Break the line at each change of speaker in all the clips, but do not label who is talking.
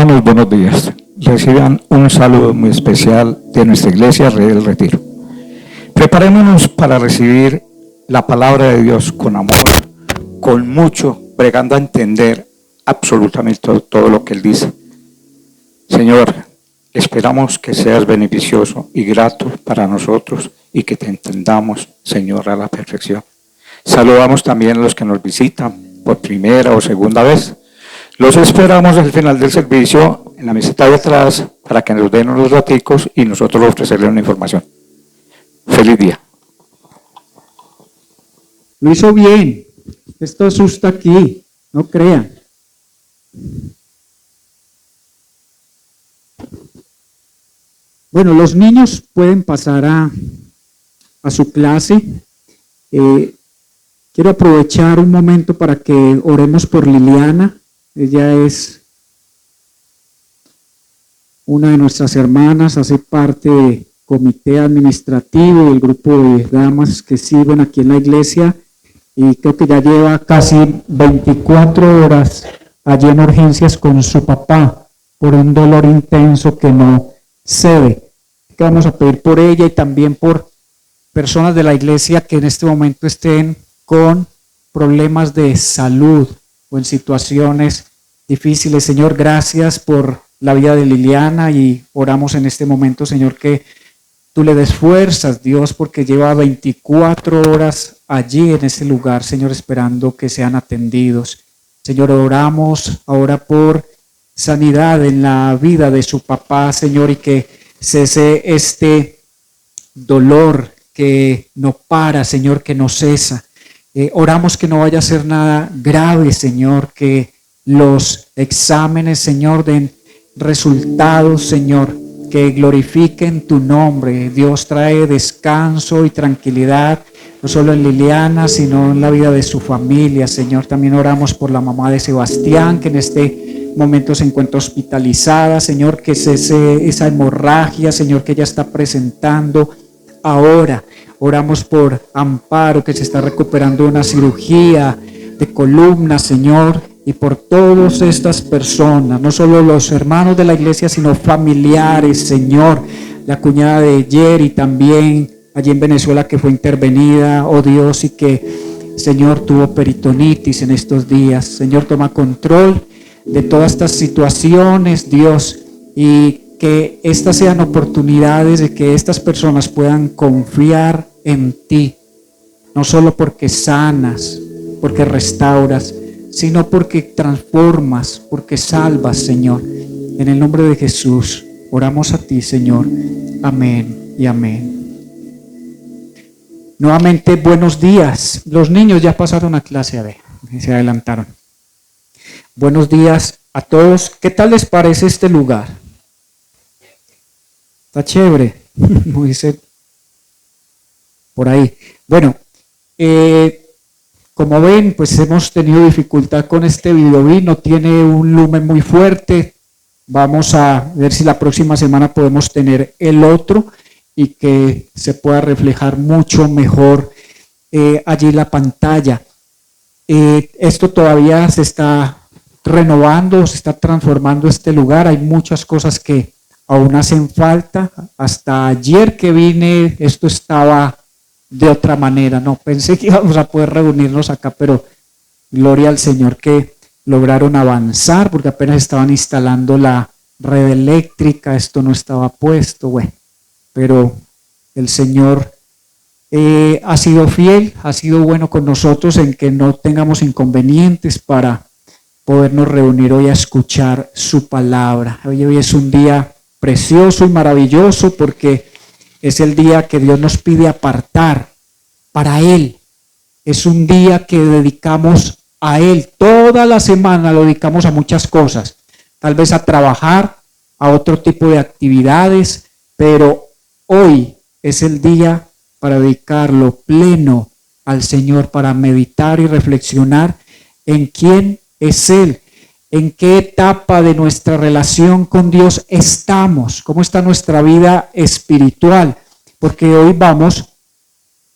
Hermanos, buenos días. Reciban un saludo muy especial de nuestra iglesia Rey del Retiro. Preparémonos para recibir la palabra de Dios con amor, con mucho, bregando a entender absolutamente todo lo que Él dice. Señor, esperamos que seas beneficioso y grato para nosotros y que te entendamos, Señor, a la perfección. Saludamos también a los que nos visitan por primera o segunda vez. Los esperamos al final del servicio en la mesita de atrás para que nos den unos raticos y nosotros les ofrecerles una información. Feliz día.
Lo hizo bien. Esto asusta aquí, no crean. Bueno, los niños pueden pasar a su clase. Quiero aprovechar un momento para que oremos por Liliana. Ella es una de nuestras hermanas, hace parte del comité administrativo del grupo de damas que sirven aquí en la iglesia y creo que ya lleva casi 24 horas allí en urgencias con su papá por un dolor intenso que no cede. Que vamos a pedir por ella y también por personas de la iglesia que en este momento estén con problemas de salud o en situaciones difíciles. Señor, gracias por la vida de Liliana y oramos en este momento, Señor, que tú le des fuerzas, Dios, porque lleva 24 horas allí en ese lugar, Señor, esperando que sean atendidos. Señor, oramos ahora por sanidad en la vida de su papá, Señor, y que cese este dolor que no para, Señor, que no cesa. Oramos que no vaya a ser nada grave, Señor, que los exámenes, Señor, den resultados, Señor, que glorifiquen tu nombre. Dios trae descanso y tranquilidad, no solo en Liliana, sino en la vida de su familia, Señor. También oramos por la mamá de Sebastián, que en este momento se encuentra hospitalizada, Señor, que cese esa hemorragia, Señor, que ella está presentando ahora. Oramos por Amparo, que se está recuperando de una cirugía de columna, Señor, y por todas estas personas, no solo los hermanos de la iglesia, sino familiares, Señor, la cuñada de Jerry también, allí en Venezuela, que fue intervenida, oh Dios, y que, Señor, tuvo peritonitis en estos días. Señor, toma control de todas estas situaciones, Dios, y que estas sean oportunidades de que estas personas puedan confiar en ti, no solo porque sanas, porque restauras, sino porque transformas, porque salvas, Señor. En el nombre de Jesús, oramos a ti, Señor. Amén y amén. Nuevamente, buenos días. Los niños ya pasaron a clase, a ver, se adelantaron. Buenos días a todos. ¿Qué tal les parece este lugar? Está chévere, como dice por ahí. Bueno, como ven, pues hemos tenido dificultad con este videobeam, no tiene un lumen muy fuerte. Vamos a ver si la próxima semana podemos tener el otro y que se pueda reflejar mucho mejor allí la pantalla. Esto todavía se está renovando, se está transformando este lugar. Hay muchas cosas que aún hacen falta. Hasta ayer que vine, esto estaba de otra manera. No pensé que íbamos a poder reunirnos acá, pero gloria al Señor que lograron avanzar, porque apenas estaban instalando la red eléctrica, esto no estaba puesto, bueno, pero el Señor ha sido fiel, ha sido bueno con nosotros en que no tengamos inconvenientes para podernos reunir hoy a escuchar su palabra. Hoy es un día precioso y maravilloso porque es el día que Dios nos pide apartar para Él. Es un día que dedicamos a Él. Toda la semana lo dedicamos a muchas cosas, tal vez a trabajar, a otro tipo de actividades, pero hoy es el día para dedicarlo pleno al Señor, para meditar y reflexionar en quién es Él, en qué etapa de nuestra relación con Dios estamos, cómo está nuestra vida espiritual, porque hoy vamos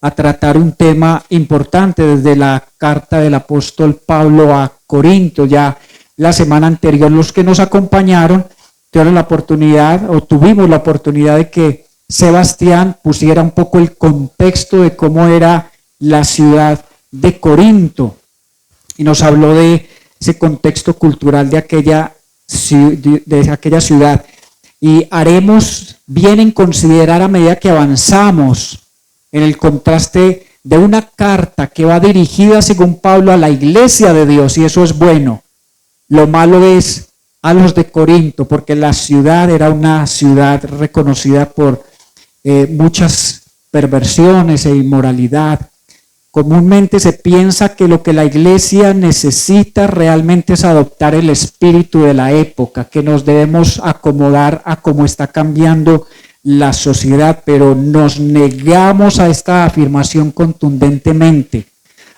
a tratar un tema importante desde la carta del apóstol Pablo a Corinto. Ya la semana anterior. Los que nos acompañaron tuvimos la oportunidad de que Sebastián pusiera un poco el contexto de cómo era la ciudad de Corinto y nos habló de ese contexto cultural de aquella ciudad. Y haremos bien en considerar a medida que avanzamos en el contraste de una carta que va dirigida, según Pablo, a la iglesia de Dios, y eso es bueno. Lo malo es a los de Corinto, porque la ciudad era una ciudad reconocida por muchas perversiones e inmoralidad. Comúnmente se piensa que lo que la iglesia necesita realmente es adoptar el espíritu de la época, que nos debemos acomodar a cómo está cambiando la sociedad, pero nos negamos a esta afirmación contundentemente.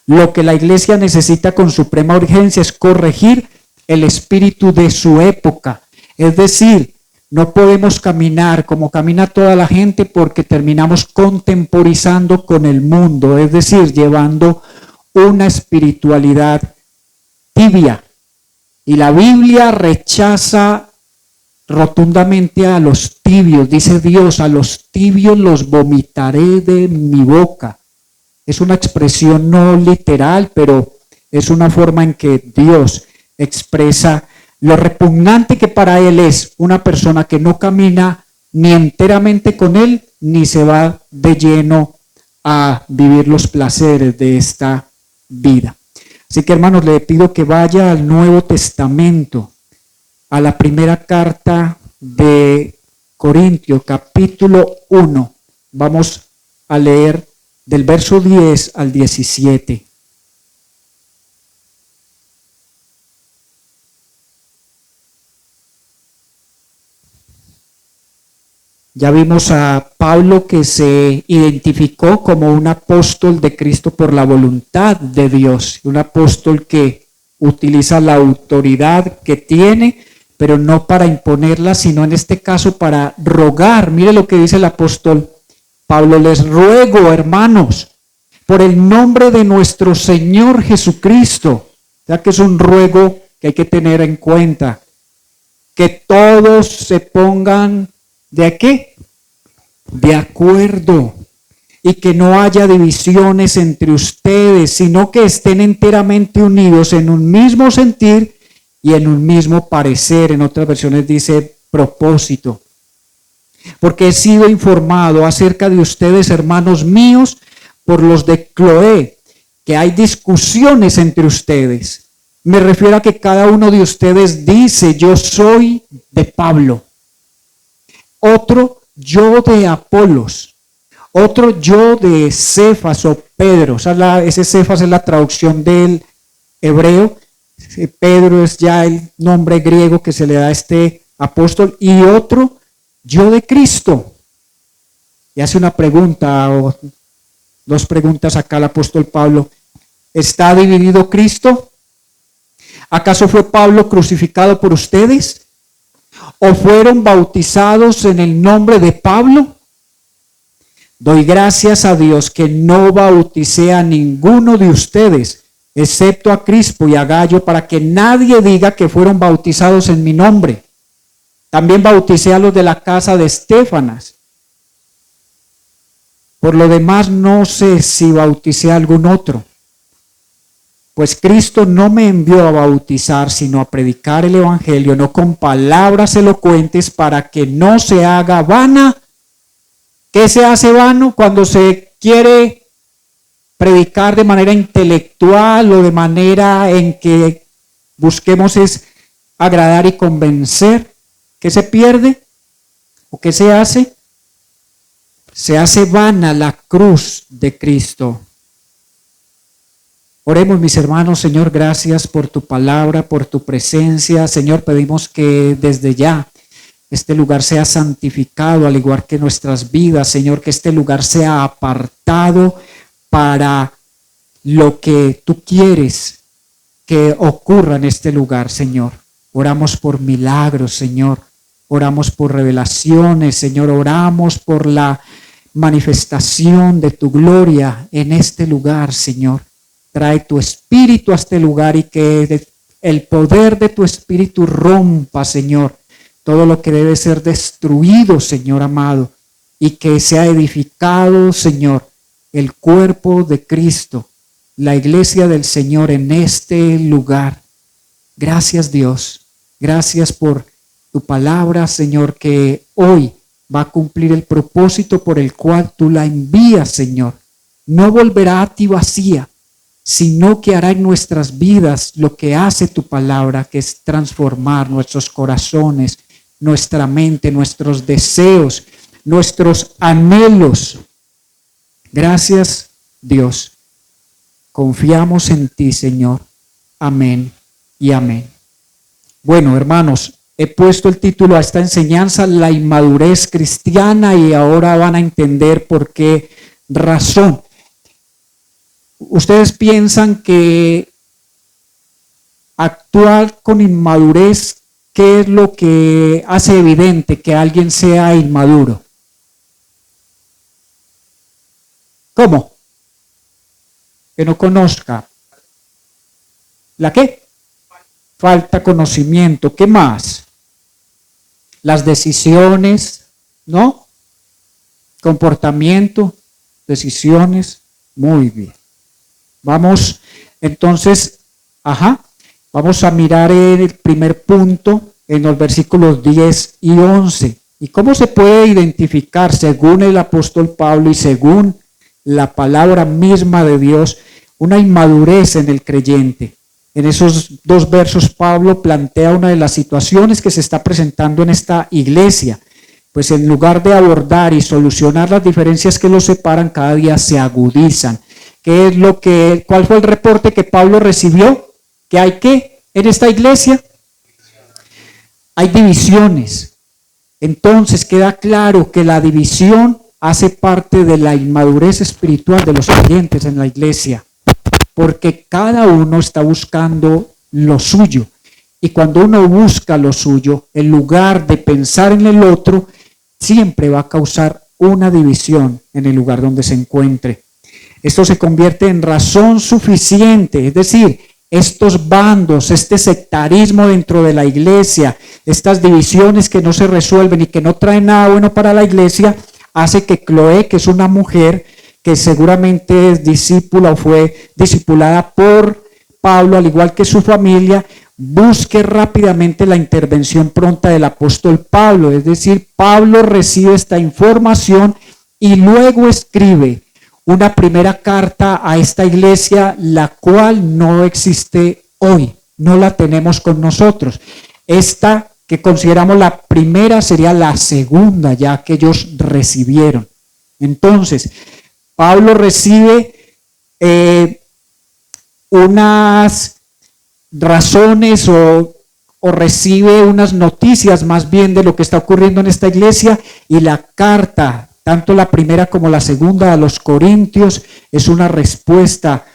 Lo que la iglesia necesita con suprema urgencia es corregir el espíritu de su época. Es decir, no podemos caminar como camina toda la gente porque terminamos contemporizando con el mundo, es decir, llevando una espiritualidad tibia. Y la Biblia rechaza rotundamente a los tibios. Dice Dios, a los tibios los vomitaré de mi boca. Es una expresión no literal, pero es una forma en que Dios expresa lo repugnante que para Él es una persona que no camina ni enteramente con Él, ni se va de lleno a vivir los placeres de esta vida. Así que, hermanos, le pido que vaya al Nuevo Testamento, a la primera carta de Corintios, capítulo 1. Vamos a leer del verso 10 al 17. Ya vimos a Pablo que se identificó como un apóstol de Cristo por la voluntad de Dios, un apóstol que utiliza la autoridad que tiene, pero no para imponerla, sino en este caso para rogar. Mire lo que dice el apóstol Pablo: les ruego, hermanos, por el nombre de nuestro Señor Jesucristo, ya que es un ruego que hay que tener en cuenta, que todos se pongan ¿de qué? De acuerdo, y que no haya divisiones entre ustedes, sino que estén enteramente unidos en un mismo sentir y en un mismo parecer. En otras versiones dice propósito. Porque he sido informado acerca de ustedes, hermanos míos, por los de Cloé, que hay discusiones entre ustedes. Me refiero a que cada uno de ustedes dice: yo soy de Pablo, otro yo de Apolos, otro yo de Cefas o Pedro. O sea, ese Cefas es la traducción del hebreo. Pedro es ya el nombre griego que se le da a este apóstol. Y otro yo de Cristo. Y hace una pregunta o dos preguntas acá el apóstol Pablo. ¿Está dividido Cristo? ¿Acaso fue Pablo crucificado por ustedes? ¿O fueron bautizados en el nombre de Pablo? Doy gracias a Dios que no bauticé a ninguno de ustedes, excepto a Crispo y a Gallo, para que nadie diga que fueron bautizados en mi nombre. También bauticé a los de la casa de Estéfanas. Por lo demás, no sé si bauticé a algún otro. Pues Cristo no me envió a bautizar, sino a predicar el evangelio, no con palabras elocuentes, para que no se haga vana. ¿Qué se hace vano? Cuando se quiere predicar de manera intelectual o de manera en que busquemos es agradar y convencer. ¿Qué se pierde? ¿O qué se hace? Se hace vana la cruz de Cristo. Oremos, mis hermanos. Señor, gracias por tu palabra, por tu presencia. Señor, pedimos que desde ya este lugar sea santificado, al igual que nuestras vidas. Señor, que este lugar sea apartado para lo que tú quieres que ocurra en este lugar, Señor. Oramos por milagros, Señor. Oramos por revelaciones, Señor. Oramos por la manifestación de tu gloria en este lugar, Señor. Trae tu espíritu a este lugar y que el poder de tu Espíritu rompa, Señor, todo lo que debe ser destruido, Señor amado, y que sea edificado, Señor, el cuerpo de Cristo, la iglesia del Señor en este lugar. Gracias, Dios. Gracias por tu palabra, Señor, que hoy va a cumplir el propósito por el cual tú la envías, Señor. No volverá a ti vacía, sino que hará en nuestras vidas lo que hace tu palabra, que es transformar nuestros corazones, nuestra mente, nuestros deseos, nuestros anhelos. Gracias, Dios. Confiamos en ti, Señor. Amén y amén. Bueno, hermanos, he puesto el título a esta enseñanza, La inmadurez cristiana, y ahora van a entender por qué razón. Ustedes piensan que actuar con inmadurez, ¿qué es lo que hace evidente que alguien sea inmaduro? ¿Cómo? Que no conozca. ¿La qué? Falta conocimiento. ¿Qué más? Las decisiones, ¿no? Comportamiento, decisiones. Muy bien. Vamos entonces, vamos a mirar el primer punto en los versículos 10 y 11. ¿Y cómo se puede identificar, según el apóstol Pablo y según la palabra misma de Dios, una inmadurez en el creyente? En esos dos versos Pablo plantea una de las situaciones que se está presentando en esta iglesia. Pues en lugar de abordar y solucionar las diferencias que los separan, cada día se agudizan. ¿Cuál fue el reporte que Pablo recibió? ¿Que hay qué en esta iglesia? Hay divisiones. Entonces queda claro que la división hace parte de la inmadurez espiritual de los creyentes en la iglesia, porque cada uno está buscando lo suyo. Y cuando uno busca lo suyo, en lugar de pensar en el otro, siempre va a causar una división en el lugar donde se encuentre. Esto se convierte en razón suficiente, es decir, estos bandos, este sectarismo dentro de la iglesia, estas divisiones que no se resuelven y que no traen nada bueno para la iglesia, hace que Cloé, que es una mujer que seguramente es discípula o fue discipulada por Pablo, al igual que su familia, busque rápidamente la intervención pronta del apóstol Pablo. Es decir, Pablo recibe esta información y luego escribe una primera carta a esta iglesia, la cual no existe hoy, no la tenemos con nosotros. Esta que consideramos la primera sería la segunda ya que ellos recibieron. Entonces, Pablo recibe unas razones o recibe unas noticias más bien de lo que está ocurriendo en esta iglesia, y la carta, tanto la primera como la segunda a los Corintios, es una respuesta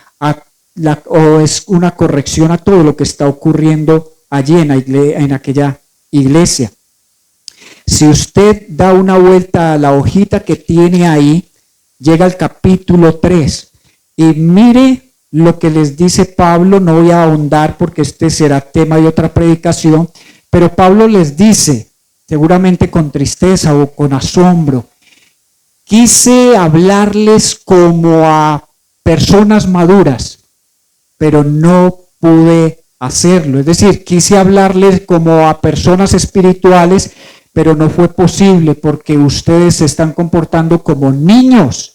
o es una corrección a todo lo que está ocurriendo allí en aquella iglesia. Si usted da una vuelta a la hojita que tiene ahí, llega al capítulo 3 y mire lo que les dice Pablo. No voy a ahondar porque este será tema de otra predicación, pero Pablo les dice, seguramente con tristeza o con asombro: quise hablarles como a personas maduras, pero no pude hacerlo. Es decir, quise hablarles como a personas espirituales, pero no fue posible porque ustedes se están comportando como niños.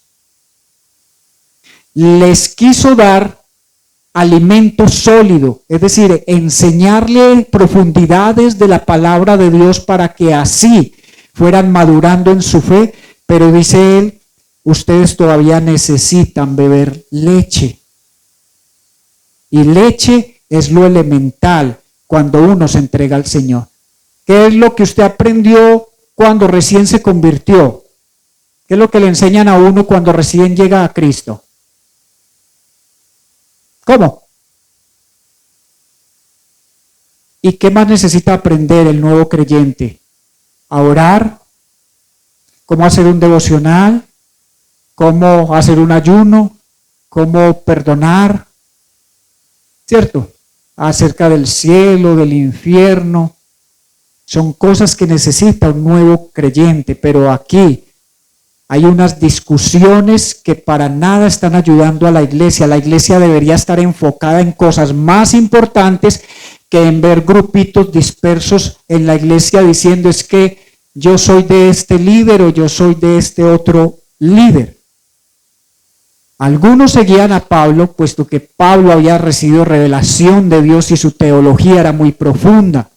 Les quiso dar alimento sólido, es decir, enseñarle profundidades de la palabra de Dios para que así fueran madurando en su fe, pero dice él, ustedes todavía necesitan beber leche. Y leche es lo elemental cuando uno se entrega al Señor. ¿Qué es lo que usted aprendió cuando recién se convirtió? ¿Qué es lo que le enseñan a uno cuando recién llega a Cristo? ¿Cómo? ¿Y qué más necesita aprender el nuevo creyente? A orar, cómo hacer un devocional, cómo hacer un ayuno, cómo perdonar, ¿cierto? acerca del cielo, del infierno. Son cosas que necesita un nuevo creyente, pero aquí hay unas discusiones que para nada están ayudando a la iglesia. La iglesia debería estar enfocada en cosas más importantes que en ver grupitos dispersos en la iglesia diciendo es que yo soy de este líder o yo soy de este otro líder. Algunos seguían a Pablo, puesto que Pablo había recibido revelación de Dios y su teología era muy profunda.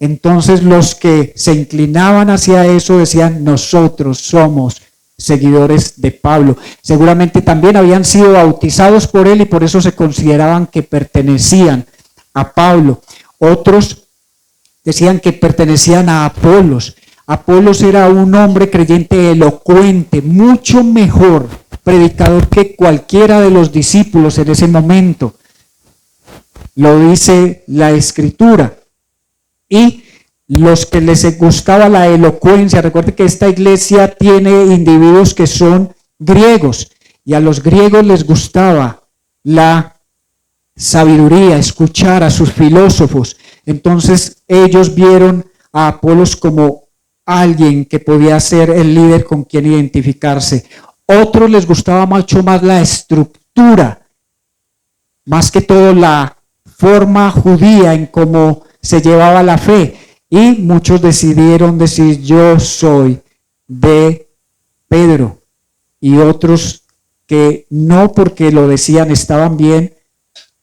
Entonces los que se inclinaban hacia eso decían, nosotros somos seguidores de Pablo. Seguramente también habían sido bautizados por él y por eso se consideraban que pertenecían a Pablo. Otros decían que pertenecían a Apolos. Apolos era un hombre creyente elocuente, mucho mejor predicador que cualquiera de los discípulos en ese momento. Lo dice la Escritura. Y los que les gustaba la elocuencia, recuerden que esta iglesia tiene individuos que son griegos y a los griegos les gustaba la sabiduría, escuchar a sus filósofos. Entonces ellos vieron a Apolos como alguien que podía ser el líder con quien identificarse. Otros les gustaba mucho más la estructura, más que todo la forma judía en cómo se llevaba la fe. Y muchos decidieron decir, yo soy de Pedro. Y otros que no porque lo decían estaban bien,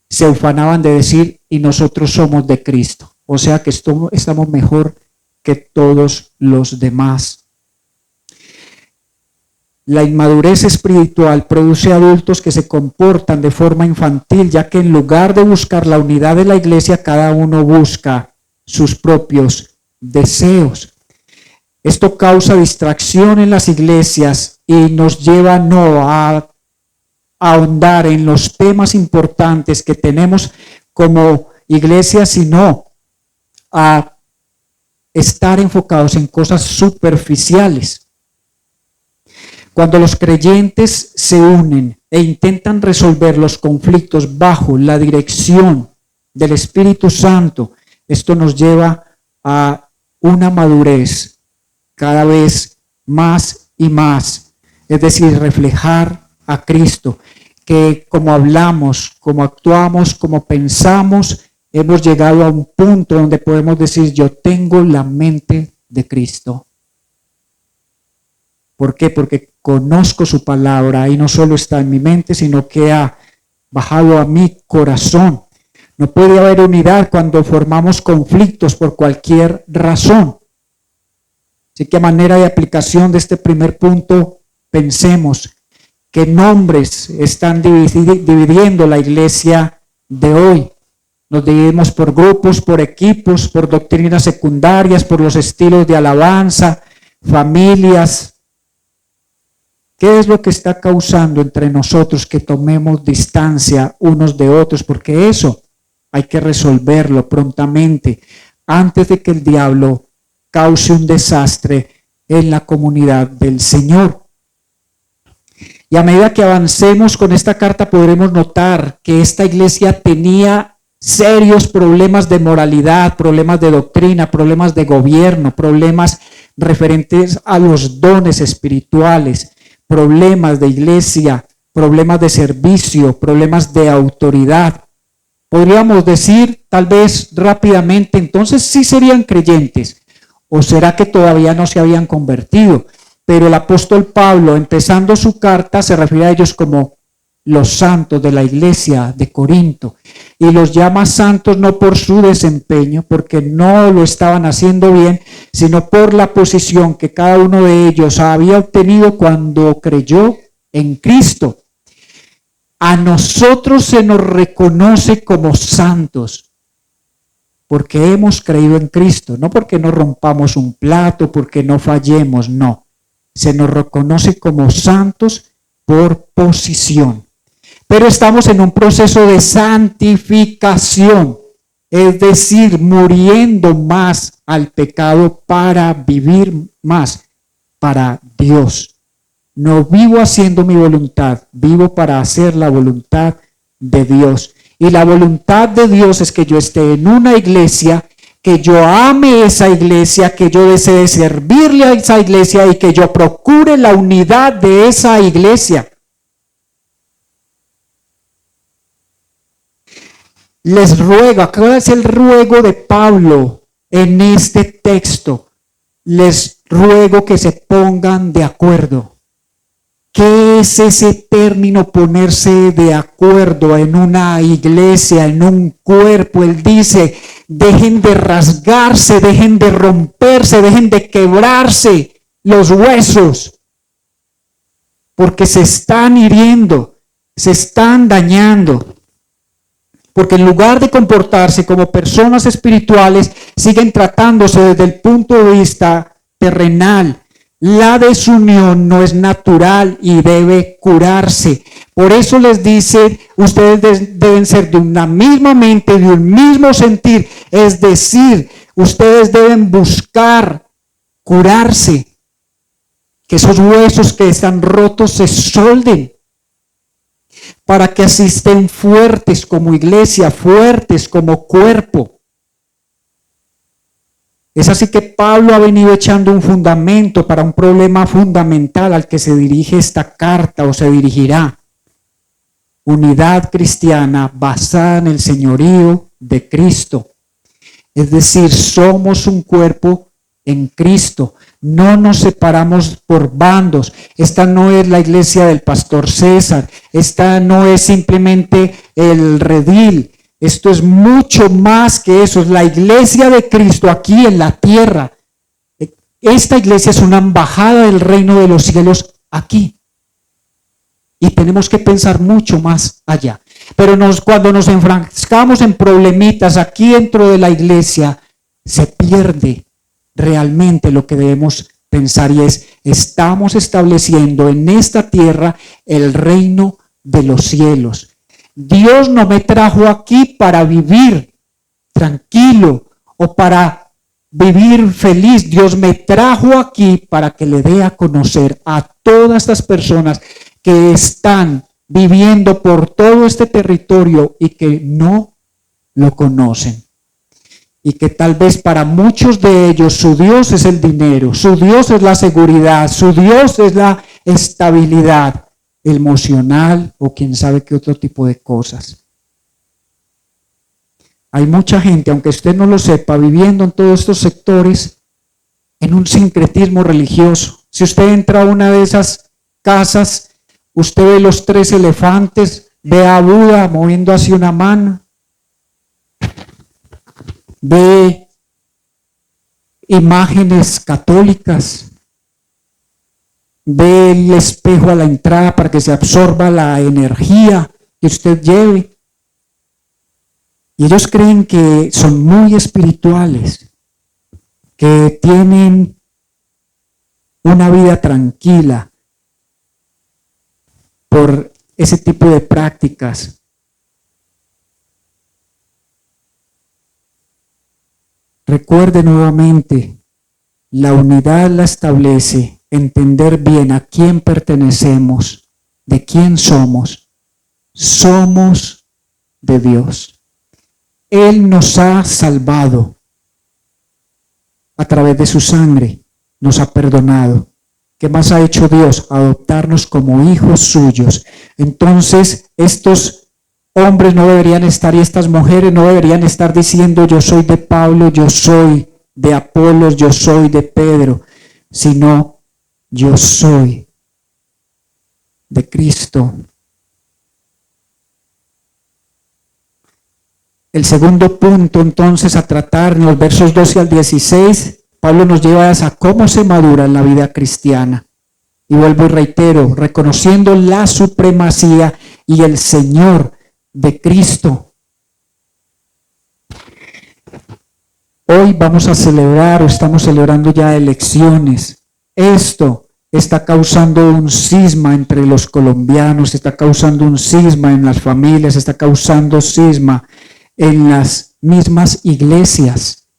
se ufanaban de decir, y nosotros somos de Cristo. O sea que estamos mejor que todos los demás. La inmadurez espiritual produce adultos que se comportan de forma infantil, ya que en lugar de buscar la unidad de la iglesia, cada uno busca sus propios deseos. Esto causa distracción en las iglesias y nos lleva no a ahondar en los temas importantes que tenemos como iglesia, sino a estar enfocados en cosas superficiales. Cuando los creyentes se unen e intentan resolver los conflictos bajo la dirección del Espíritu Santo, esto nos lleva a una madurez cada vez más y más, es decir, reflejar a Cristo, que como hablamos, como actuamos, como pensamos, hemos llegado a un punto donde podemos decir, yo tengo la mente de Cristo. ¿Por qué? Porque conozco su palabra y no solo está en mi mente, sino que ha bajado a mi corazón. No puede haber unidad cuando formamos conflictos por cualquier razón. Así que a manera de aplicación de este primer punto, pensemos qué nombres están dividiendo la iglesia de hoy. Nos dividimos por grupos, por equipos, por doctrinas secundarias, por los estilos de alabanza, familias. ¿Qué es lo que está causando entre nosotros que tomemos distancia unos de otros? Porque eso hay que resolverlo prontamente antes de que el diablo cause un desastre en la comunidad del Señor. Y a medida que avancemos con esta carta podremos notar que esta iglesia tenía serios problemas de moralidad, problemas de doctrina, problemas de gobierno, problemas referentes a los dones espirituales, problemas de iglesia, problemas de servicio, problemas de autoridad. Podríamos decir tal vez rápidamente, entonces sí serían creyentes, o será que todavía no se habían convertido. Pero el apóstol Pablo, empezando su carta, se refiere a ellos como los santos de la iglesia de Corinto. Y los llama santos no por su desempeño, porque no lo estaban haciendo bien, sino por la posición que cada uno de ellos había obtenido cuando creyó en Cristo. A nosotros se nos reconoce como santos, porque hemos creído en Cristo, no porque no rompamos un plato, porque no fallemos, no. Se nos reconoce como santos por posición. Pero estamos en un proceso de santificación, es decir, muriendo más al pecado para vivir más para Dios. No vivo haciendo mi voluntad, vivo para hacer la voluntad de Dios. Y la voluntad de Dios es que yo esté en una iglesia, que yo ame esa iglesia, que yo desee servirle a esa iglesia y que yo procure la unidad de esa iglesia. Les ruego, ¿cuál es el ruego de Pablo en este texto? Les ruego que se pongan de acuerdo. ¿Qué es ese término ponerse de acuerdo en una iglesia, en un cuerpo? Él dice, dejen de rasgarse, dejen de romperse, dejen de quebrarse los huesos, porque se están hiriendo, se están dañando. Porque en lugar de comportarse como personas espirituales, siguen tratándose desde el punto de vista terrenal. La desunión no es natural y debe curarse. Por eso les dice, ustedes deben ser de una misma mente, de un mismo sentir. Es decir, ustedes deben buscar curarse. Que esos huesos que están rotos se solden. Para que así estén fuertes como iglesia, fuertes como cuerpo. Es así que Pablo ha venido echando un fundamento para un problema fundamental al que se dirige esta carta o se dirigirá. Unidad cristiana basada en el señorío de Cristo. Es decir, somos un cuerpo en Cristo. No nos separamos por bandos. Esta no es la iglesia del pastor César. Esta no es simplemente el redil. Esto es mucho más que eso. Es la iglesia de Cristo aquí en la tierra. Esta iglesia es una embajada del reino de los cielos aquí. Y tenemos que pensar mucho más allá. Pero cuando nos enfrascamos en problemitas aquí dentro de la iglesia, se pierde realmente lo que debemos pensar, y es, estamos estableciendo en esta tierra el reino de los cielos. Dios no me trajo aquí para vivir tranquilo o para vivir feliz. Dios me trajo aquí para que le dé a conocer a todas estas personas que están viviendo por todo este territorio y que no lo conocen. Y que tal vez para muchos de ellos su Dios es el dinero, su Dios es la seguridad, su Dios es la estabilidad emocional o quién sabe qué otro tipo de cosas. Hay mucha gente, aunque usted no lo sepa, viviendo en todos estos sectores en un sincretismo religioso. Si usted entra a una de esas casas, usted ve los 3 elefantes, ve a Buda moviendo así una mano, ve imágenes católicas, ve el espejo a la entrada para que se absorba la energía que usted lleve. Y ellos creen que son muy espirituales, que tienen una vida tranquila por ese tipo de prácticas. Recuerde nuevamente, la unidad la establece entender bien a quién pertenecemos, de quién somos. Somos de Dios. Él nos ha salvado a través de su sangre, nos ha perdonado. ¿Qué más ha hecho Dios? Adoptarnos como hijos suyos. Entonces, estos hombres no deberían estar y estas mujeres no deberían estar diciendo yo soy de Pablo, yo soy de Apolos, yo soy de Pedro, sino yo soy de Cristo. El segundo punto entonces a tratar en los versos 12 al 16, Pablo nos lleva a cómo se madura en la vida cristiana. Y vuelvo y reitero, reconociendo la supremacía y el Señor de Cristo. Hoy vamos a celebrar o estamos celebrando ya elecciones. Esto está causando un cisma entre los colombianos, está causando un cisma en las familias, está causando cisma en las mismas iglesias,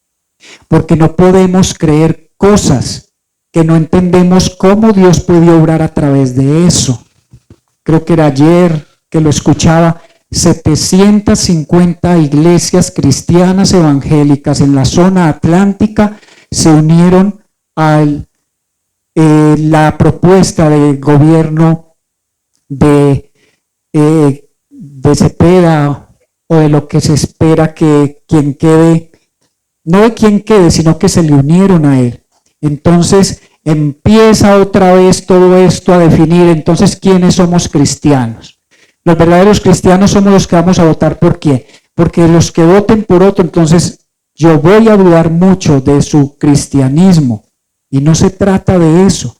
porque no podemos creer cosas que no entendemos cómo Dios puede obrar a través de eso. Creo que era ayer que lo escuchaba. 750 iglesias cristianas evangélicas en la zona atlántica se unieron a la propuesta del gobierno de Cepeda, o de lo que se espera que quien quede, no de quien quede, sino que se le unieron a él. Entonces empieza otra vez todo esto a definir entonces quiénes somos cristianos. Los verdaderos cristianos somos los que vamos a votar por quién, porque los que voten por otro, entonces yo voy a dudar mucho de su cristianismo, y no se trata de eso.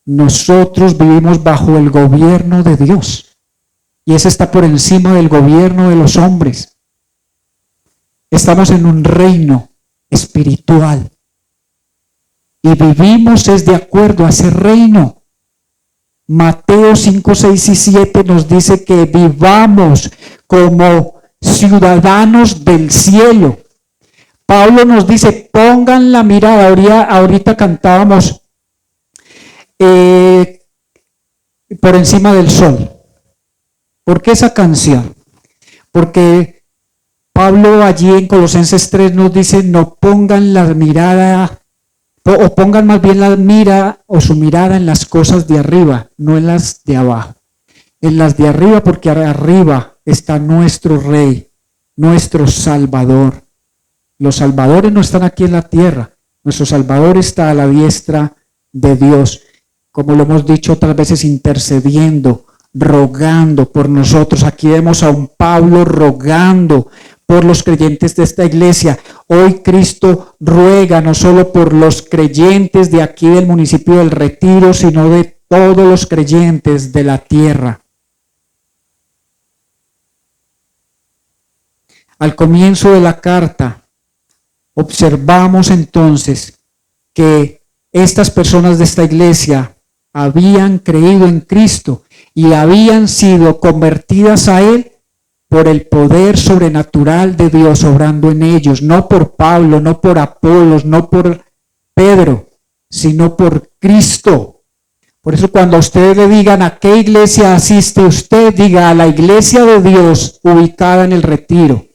Nosotros vivimos bajo el gobierno de Dios, y ese está por encima del gobierno de los hombres. Estamos en un reino espiritual y vivimos es de acuerdo a ese reino. Mateo 5, 6 y 7 nos dice que vivamos como ciudadanos del cielo. Pablo nos dice, pongan la mirada. Ahorita cantábamos por encima del sol. ¿Por qué esa canción? Porque Pablo allí en Colosenses 3 nos dice, no pongan la mirada, o pongan más bien la mira o su mirada en las cosas de arriba, no en las de abajo. En las de arriba, porque arriba está nuestro Rey, nuestro Salvador. Los salvadores no están aquí en la tierra, nuestro Salvador está a la diestra de Dios, como lo hemos dicho otras veces, intercediendo, rogando por nosotros. Aquí vemos a un Pablo rogando por los creyentes de esta iglesia. Hoy Cristo ruega no solo por los creyentes de aquí del municipio del Retiro, sino de todos los creyentes de la tierra. Al comienzo de la carta, observamos entonces que estas personas de esta iglesia habían creído en Cristo y habían sido convertidas a Él por el poder sobrenatural de Dios obrando en ellos, no por Pablo, no por Apolos, no por Pedro, sino por Cristo. Por eso cuando ustedes le digan a qué iglesia asiste usted, diga a la iglesia de Dios ubicada en el Retiro.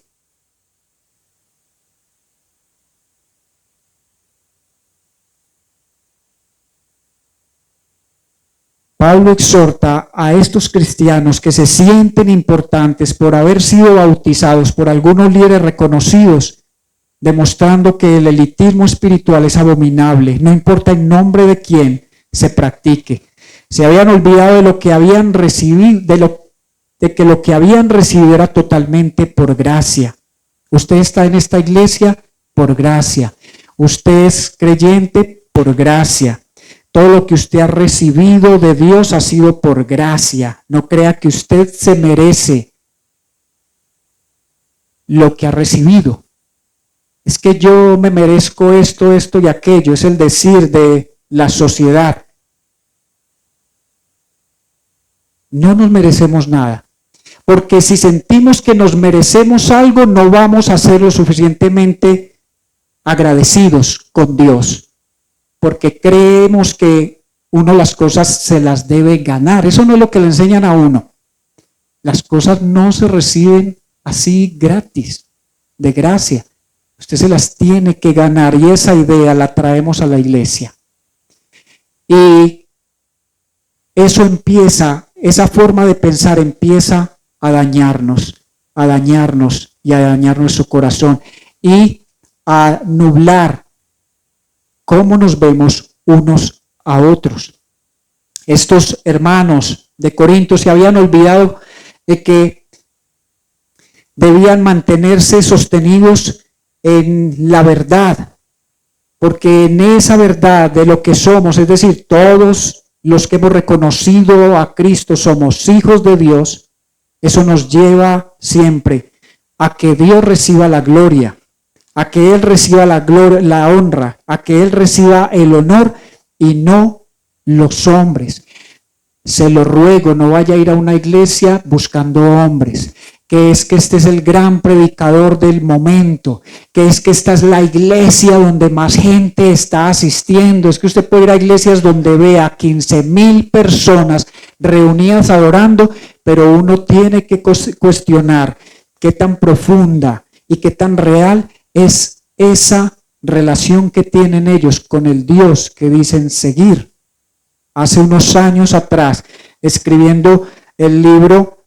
Pablo exhorta a estos cristianos que se sienten importantes por haber sido bautizados por algunos líderes reconocidos, demostrando que el elitismo espiritual es abominable, no importa en nombre de quién se practique. Se habían olvidado de lo que habían recibido, de que lo que habían recibido era totalmente por gracia. Usted está en esta iglesia por gracia. Usted es creyente por gracia. Todo lo que usted ha recibido de Dios ha sido por gracia. No crea que usted se merece lo que ha recibido. Es que yo me merezco esto, esto y aquello. Es el decir de la sociedad. No nos merecemos nada. Porque si sentimos que nos merecemos algo, no vamos a ser lo suficientemente agradecidos con Dios. Porque creemos que uno las cosas se las debe ganar. Eso no es lo que le enseñan a uno. Las cosas no se reciben así gratis, de gracia. Usted se las tiene que ganar y esa idea la traemos a la iglesia. Y eso empieza, esa forma de pensar empieza a dañarnos y a dañar nuestro corazón y a nublar cómo nos vemos unos a otros. Estos hermanos de Corinto se habían olvidado de que debían mantenerse sostenidos en la verdad, porque en esa verdad de lo que somos, es decir, todos los que hemos reconocido a Cristo somos hijos de Dios, eso nos lleva siempre a que Dios reciba la gloria, a que Él reciba la gloria, la honra, a que Él reciba el honor y no los hombres. Se lo ruego, no vaya a ir a una iglesia buscando hombres, que es que este es el gran predicador del momento, que es que esta es la iglesia donde más gente está asistiendo. Es que usted puede ir a iglesias donde vea 15,000 personas reunidas adorando, pero uno tiene que cuestionar qué tan profunda y qué tan real es esa relación que tienen ellos con el Dios que dicen seguir. Hace unos años atrás, escribiendo el libro,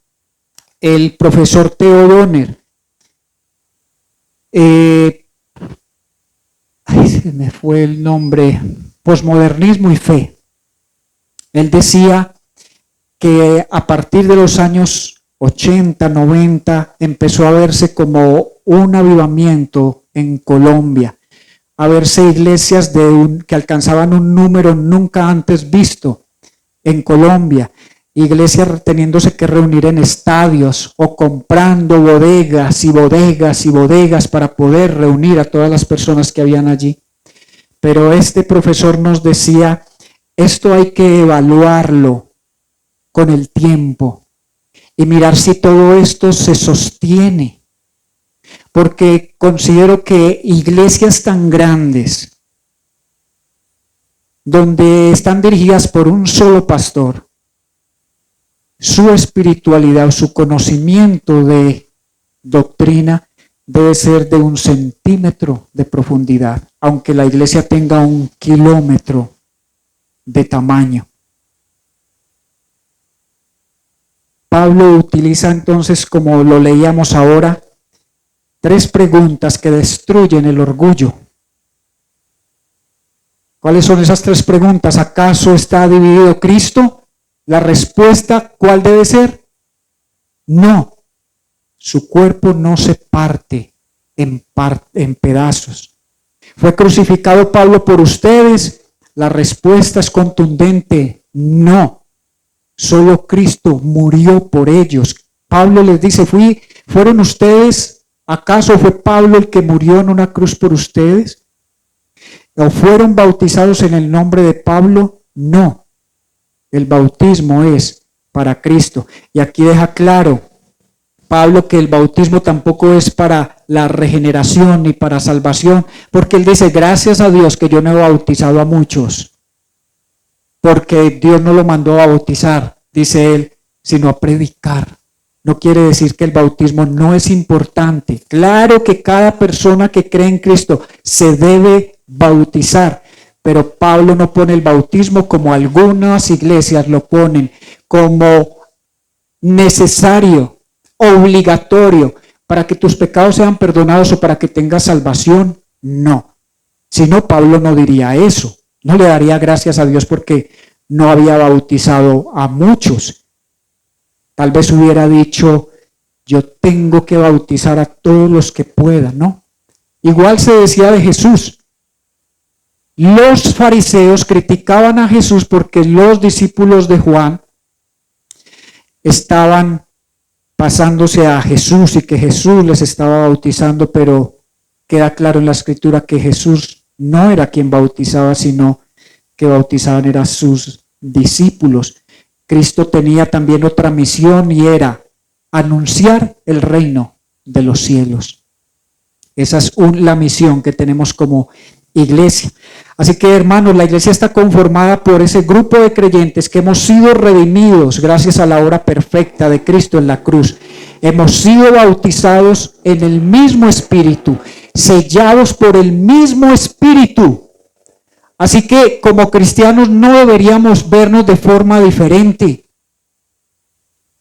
el profesor Theo Donner, se me fue el nombre, Posmodernismo y Fe. Él decía que a partir de los años 80, 90, empezó a verse como un avivamiento en Colombia, a verse iglesias que alcanzaban un número nunca antes visto en Colombia, iglesias teniéndose que reunir en estadios o comprando bodegas y bodegas y bodegas para poder reunir a todas las personas que habían allí. Pero este profesor nos decía, esto hay que evaluarlo con el tiempo y mirar si todo esto se sostiene. Porque considero que iglesias tan grandes, donde están dirigidas por un solo pastor, su espiritualidad o su conocimiento de doctrina debe ser de 1 centímetro de profundidad, aunque la iglesia tenga 1 kilómetro de tamaño. Pablo utiliza entonces, como lo leíamos ahora, 3 preguntas que destruyen el orgullo. ¿Cuáles son esas 3 preguntas? ¿Acaso está dividido Cristo? La respuesta, ¿cuál debe ser? No. Su cuerpo no se parte en pedazos. ¿Fue crucificado Pablo por ustedes? La respuesta es contundente, no. Solo Cristo murió por ellos. Pablo les dice, ¿fueron ustedes? ¿Acaso fue Pablo el que murió en una cruz por ustedes? ¿O fueron bautizados en el nombre de Pablo? No. El bautismo es para Cristo. Y aquí deja claro Pablo que el bautismo tampoco es para la regeneración ni para salvación, porque él dice, gracias a Dios que yo no he bautizado a muchos, porque Dios no lo mandó a bautizar, dice él, sino a predicar. No quiere decir que el bautismo no es importante. Claro que cada persona que cree en Cristo se debe bautizar, pero Pablo no pone el bautismo como algunas iglesias lo ponen, como necesario, obligatorio, para que tus pecados sean perdonados o para que tengas salvación. No. Si no, Pablo no diría eso. No le daría gracias a Dios porque no había bautizado a muchos. Tal vez hubiera dicho, yo tengo que bautizar a todos los que pueda, ¿no? Igual se decía de Jesús. Los fariseos criticaban a Jesús porque los discípulos de Juan estaban pasándose a Jesús y que Jesús les estaba bautizando, pero queda claro en la escritura que Jesús no era quien bautizaba, sino que bautizaban eran sus discípulos. Cristo tenía también otra misión y era anunciar el reino de los cielos. Esa es la misión que tenemos como iglesia. Así que, hermanos, la iglesia está conformada por ese grupo de creyentes que hemos sido redimidos gracias a la obra perfecta de Cristo en la cruz. Hemos sido bautizados en el mismo Espíritu, sellados por el mismo Espíritu. Así que, como cristianos, no deberíamos vernos de forma diferente.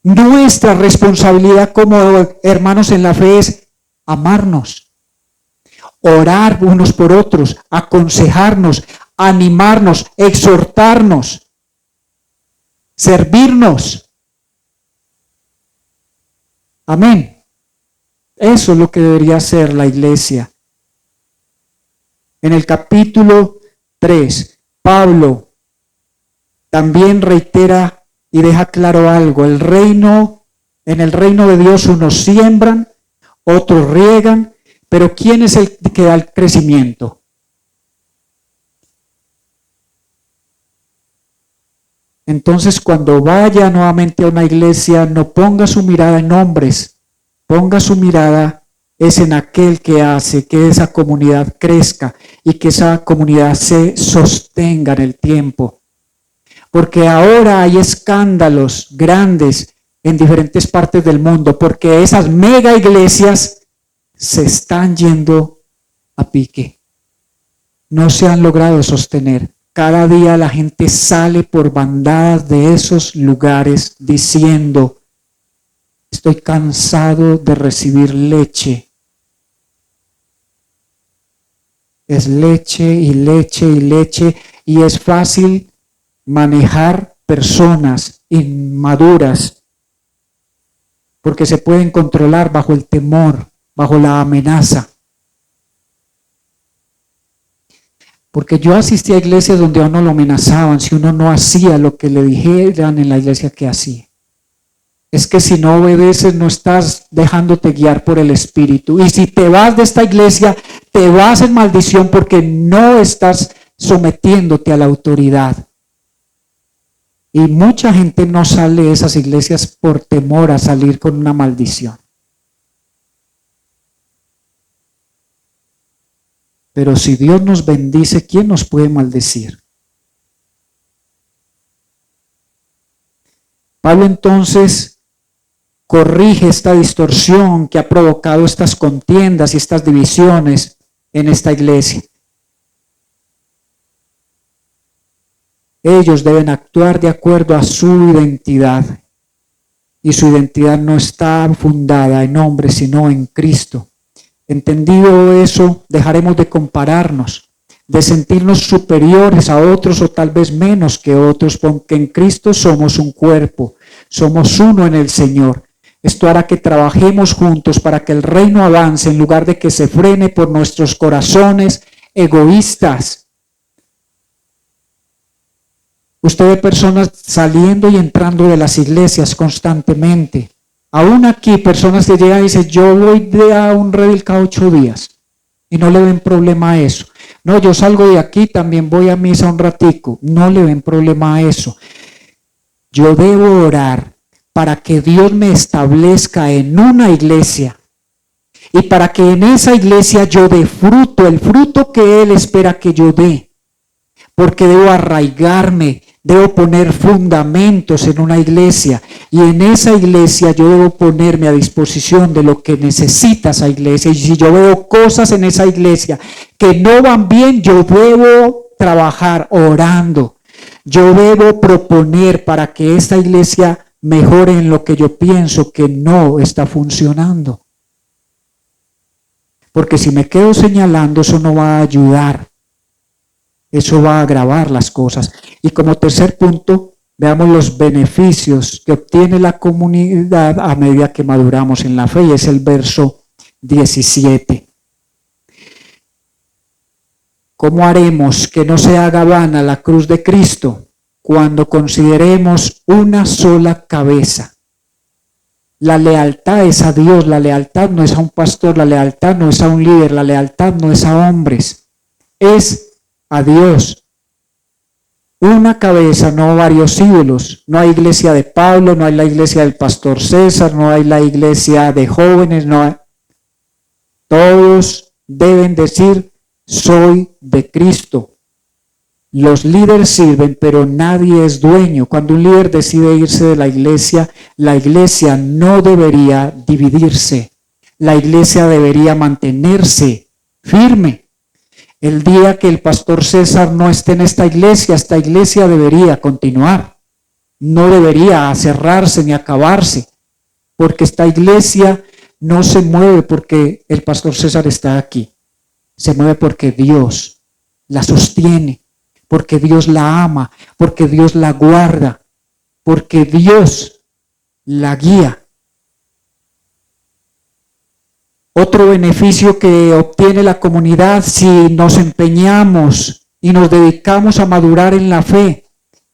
Nuestra responsabilidad como hermanos en la fe es amarnos, orar unos por otros, aconsejarnos, animarnos, exhortarnos, servirnos. Amén. Eso es lo que debería ser la iglesia. En el capítulo 3, Pablo también reitera y deja claro algo. En el reino de Dios unos siembran, otros riegan, pero ¿quién es el que da el crecimiento? Entonces, cuando vaya nuevamente a una iglesia, no ponga su mirada en hombres, ponga su mirada es en aquel que hace que esa comunidad crezca y que esa comunidad se sostenga en el tiempo. porque ahora hay escándalos grandes en diferentes partes del mundo, porque esas mega iglesias se están yendo a pique. No se han logrado sostener. Cada día la gente sale por bandadas de esos lugares diciendo: estoy cansado de recibir leche. Es leche y leche y leche, y es fácil manejar personas inmaduras porque se pueden controlar bajo el temor, bajo la amenaza. Porque yo asistí a iglesias donde a uno lo amenazaban si uno no hacía lo que le dijeran en la iglesia que hacía. Es que si no obedeces no estás dejándote guiar por el Espíritu. Y si te vas de esta iglesia, te vas en maldición porque no estás sometiéndote a la autoridad. Y mucha gente no sale de esas iglesias por temor a salir con una maldición. Pero si Dios nos bendice, ¿quién nos puede maldecir? Pablo entonces corrige esta distorsión que ha provocado estas contiendas y estas divisiones en esta iglesia. Ellos deben actuar de acuerdo a su identidad, y su identidad no está fundada en hombres, sino en Cristo. Entendido eso, dejaremos de compararnos, de sentirnos superiores a otros o tal vez menos que otros, porque en Cristo somos un cuerpo, somos uno en el Señor. Esto hará que trabajemos juntos para que el reino avance en lugar de que se frene por nuestros corazones egoístas. Usted ve personas saliendo y entrando de las iglesias constantemente. Aún aquí, personas que llegan y dicen: yo voy a un redil cada 8 días. Y no le ven problema a eso. No, yo salgo de aquí, también voy a misa un ratico. No le ven problema a eso. Yo debo orar para que Dios me establezca en una iglesia. Y para que en esa iglesia yo dé fruto, el fruto que Él espera que yo dé. Porque debo arraigarme. Debo poner fundamentos en una iglesia, y en esa iglesia yo debo ponerme a disposición de lo que necesita esa iglesia. Y si yo veo cosas en esa iglesia que no van bien, yo debo trabajar orando. Yo debo proponer para que esta iglesia mejore en lo que yo pienso que no está funcionando. Porque si me quedo señalando, eso no va a ayudar. Eso va a agravar las cosas. Y como tercer punto, veamos los beneficios que obtiene la comunidad a medida que maduramos en la fe, y es el verso 17. ¿Cómo haremos que no se haga vana la cruz de Cristo cuando consideremos una sola cabeza? La lealtad es a Dios, la lealtad no es a un pastor, la lealtad no es a un líder, la lealtad no es a hombres, es a Dios. Una cabeza, no varios ídolos. No hay iglesia de Pablo, no hay la iglesia del pastor César, no hay la iglesia de jóvenes, no hay. Todos deben decir: soy de Cristo. Los líderes sirven, pero nadie es dueño. Cuando un líder decide irse de la iglesia no debería dividirse. La iglesia debería mantenerse firme. El día que el pastor César no esté en esta iglesia debería continuar. No debería cerrarse ni acabarse, porque esta iglesia no se mueve porque el pastor César está aquí. Se mueve porque Dios la sostiene, porque Dios la ama, porque Dios la guarda, porque Dios la guía. Otro beneficio que obtiene la comunidad si nos empeñamos y nos dedicamos a madurar en la fe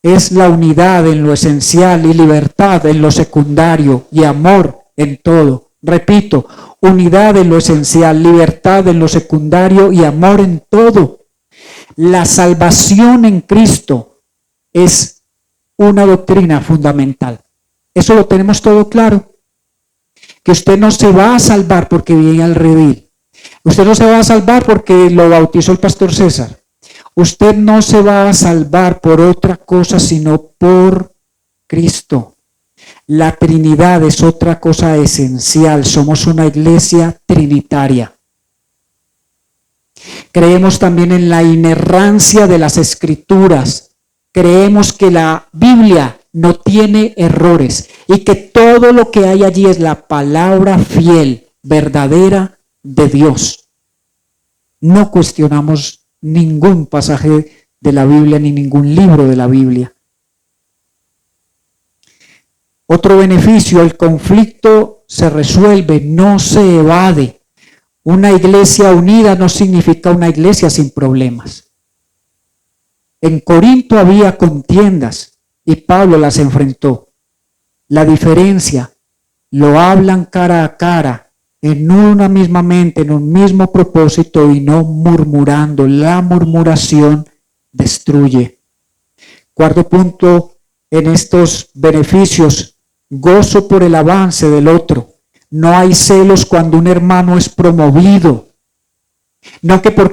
es la unidad en lo esencial y libertad en lo secundario y amor en todo. Repito, unidad en lo esencial, libertad en lo secundario y amor en todo. La salvación en Cristo es una doctrina fundamental. Eso lo tenemos todo claro. Que usted no se va a salvar porque viene al redil. Usted no se va a salvar porque lo bautizó el pastor César. Usted no se va a salvar por otra cosa sino por Cristo. La Trinidad es otra cosa esencial. Somos una iglesia trinitaria. Creemos también en la inerrancia de las Escrituras. Creemos que la Biblia no tiene errores y que todo lo que hay allí es la palabra fiel, verdadera de Dios. No cuestionamos ningún pasaje de la Biblia ni ningún libro de la Biblia. Otro beneficio, el conflicto se resuelve, no se evade. Una iglesia unida no significa una iglesia sin problemas. En Corinto había contiendas y Pablo las enfrentó. La diferencia, lo hablan cara a cara, en una misma mente, en un mismo propósito y no murmurando. La murmuración destruye. Cuarto punto en estos beneficios, gozo por el avance del otro. No hay celos cuando un hermano es promovido. No que ¿por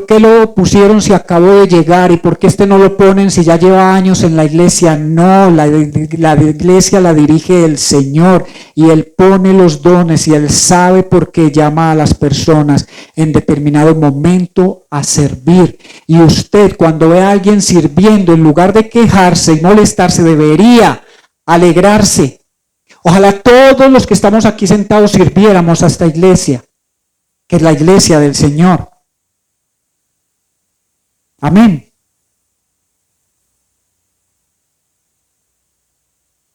qué lo pusieron si acabó de llegar? ¿Y por qué no lo ponen si ya lleva años en la iglesia? No, la iglesia la dirige el Señor y Él pone los dones y Él sabe por qué llama a las personas en determinado momento a servir. Y usted cuando ve a alguien sirviendo, en lugar de quejarse y molestarse, debería alegrarse. Ojalá todos los que estamos aquí sentados sirviéramos a esta iglesia, que es la iglesia del Señor. Amén.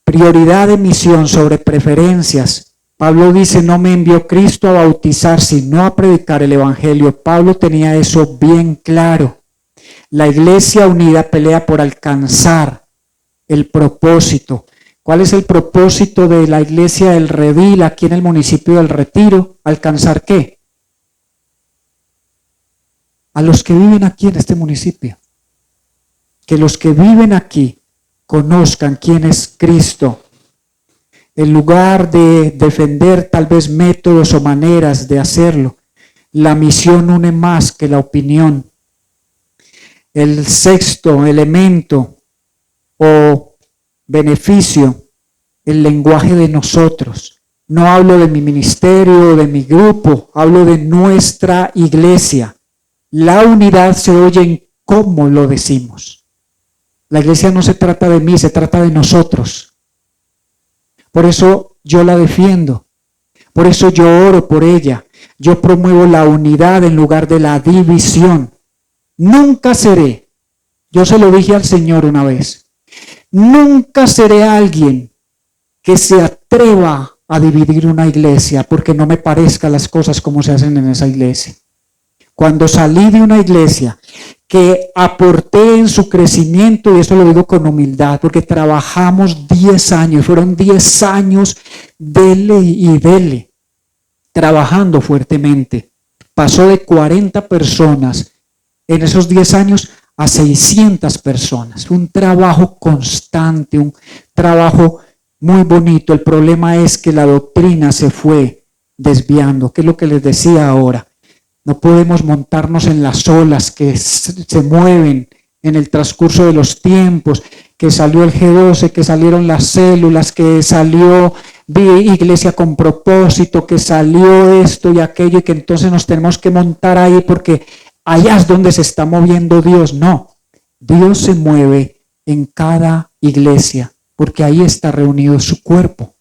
Prioridad de misión sobre preferencias. Pablo dice, no me envió Cristo a bautizar, sino a predicar el evangelio. Pablo tenía eso bien claro. La iglesia unida pelea por alcanzar el propósito. ¿Cuál es el propósito de la iglesia del Redil aquí en el municipio del Retiro? ¿Alcanzar qué? A los que viven aquí en este municipio. Que los que viven aquí conozcan quién es Cristo. En lugar de defender tal vez métodos o maneras de hacerlo, la misión une más que la opinión. El sexto elemento o beneficio, el lenguaje de nosotros. No hablo de mi ministerio o de mi grupo, hablo de nuestra iglesia. La unidad se oye en cómo lo decimos. La iglesia no se trata de mí, se trata de nosotros. Por eso yo la defiendo. Por eso yo oro por ella. Yo promuevo la unidad en lugar de la división. Nunca seré, yo se lo dije al Señor una vez, nunca seré alguien que se atreva a dividir una iglesia porque no me parezcan las cosas como se hacen en esa iglesia. Cuando salí de una iglesia que aporté en su crecimiento, y eso lo digo con humildad, porque trabajamos 10 años, fueron 10 años dele y dele, trabajando fuertemente. Pasó de 40 personas en esos 10 años a 600 personas. Un trabajo constante, un trabajo muy bonito. El problema es que la doctrina se fue desviando, que es lo que les decía ahora. No podemos montarnos en las olas que se mueven en el transcurso de los tiempos, que salió el G12, que salieron las células, que salió iglesia con propósito, que salió esto y aquello, y que entonces nos tenemos que montar ahí porque allá es donde se está moviendo Dios. No, Dios se mueve en cada iglesia porque ahí está reunido su cuerpo.